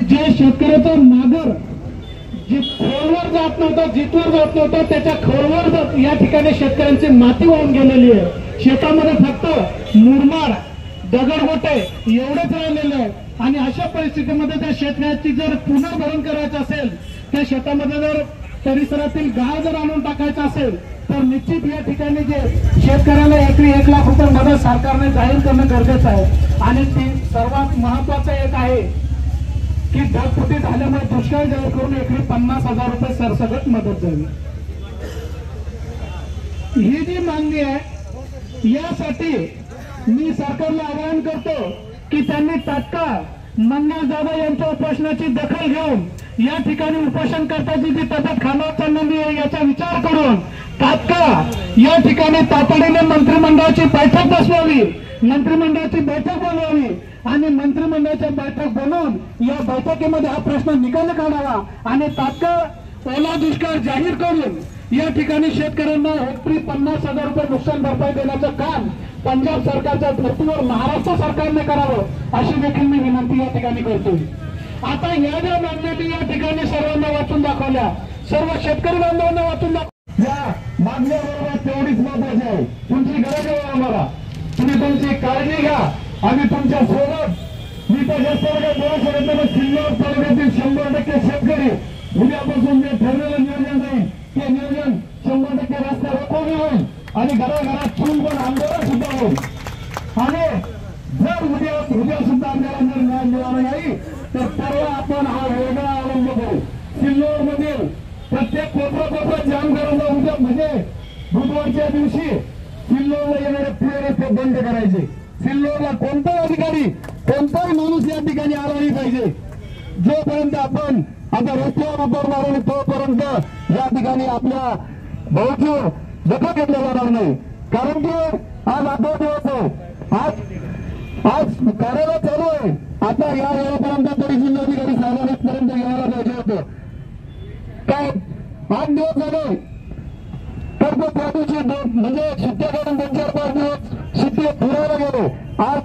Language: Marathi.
जे शेतकऱ्याचं नागर जे खोलवर जात नव्हतं, जिथवर जात नव्हतं, त्याच्या खोलवर या ठिकाणी शेतकऱ्यांची माती वाहून गेलेली आहे। शेतामध्ये फक्त मुरमाड दगडगोटे एवढेच राहिलेले आहे। आणि अशा परिस्थितीमध्ये त्या शेतकऱ्याची जर पुनर्भरण करायचं असेल, त्या शेतामध्ये जर परिसरातील गाळ जर आणून टाकायचा असेल, तर निश्चित या ठिकाणी जे शेतकऱ्याला एकरी 1 लाख रुपये मदत सरकारने जाहीर करणं गरजेचं आहे। आणि ती सर्वात महत्वाचं एक आहे की ढगफुटी झाल्यामुळे दुष्काळ जाहीर करून एकरी 50,000 रुपये सरसकट मदत द्यावी। ही जी मागणी आहे, यासाठी मी सरकारला आवाहन करतो की त्यांनी तात्काळ मंगेश दादा यांच्या उपोषणाची दखल घेऊन या ठिकाणी उपोषणकर्त्याची जी तब्येत खालावत चाललेली आहे याचा विचार करून तात्काळ या ठिकाणी तातडीने मंत्रिमंडळाची बैठक बसवावी, मंत्रिमंडळाची बैठक बोलवावी आणि मंत्रिमंडळाची बैठक बोलवून या बैठकीमध्ये हा प्रश्न निकाली काढावा आणि तात्काळ ओला दुष्काळ जाहीर करून या ठिकाणी शेतकऱ्यांना हेक्टरी 50,000 रुपये नुकसान भरपाई देण्याचं काम पंजाब सरकारच्या धर्तीवर महाराष्ट्र सरकारने करावं अशी देखील मी विनंती या ठिकाणी करतोय। आता या ज्या मागण्या या ठिकाणी सर्वांना वाचून दाखवल्या, सर्व शेतकरी बांधवांना वाचून दाखवल्या, या मागण्या बरोबर तेवढीच महत्वाची आहे। तुमची गरज आहे आम्हाला, तुम्ही तुमची काळजी घ्या, आम्ही तुमच्या सोबत। मी तर जास्त बोलू शकत नाही, सिल्लोड तालुक्यातील 100% शेतकरी उद्यापासून जे ठरलेलं नियोजन राहील ते नियोजन 100% रस्ता रोखून होईल आणि घराघरात चूल पण आंदोलन सुद्धा होईल। आणि जर उद्या सुद्धा आंदोलन जर न्याय मिळाला नाही तर परवा आपण हा वेगळा अवलंब करू। सिल्लोड मधील प्रत्येक कोपरा जाम करून उद्या म्हणजे बुधवारच्या दिवशी सिल्लोडला येणारे पुढे रस्ते बंद करायचे। सिल्लोडला कोणताही अधिकारी कोणताही माणूस या ठिकाणी आला नाही पाहिजे। जोपर्यंत आपण आता रस्त्यावर उतरणार नाही तोपर्यंत या ठिकाणी आपल्या भाऊची दखल घेतल्या जाणार नाही। कारण की आज 8 दिवस आहे, आज कार्यालय चालू आहे। आता या वेळेपर्यंत तरी जिल्हाधिकारी साहेबांपर्यंत यायला पाहिजे होतं, काय 8 दिवस झाले तर तो त्या दिवशी म्हणजे सुट्ट्या करून 2-4-5 दिवस सुट्टी फिरायला गेलो। आज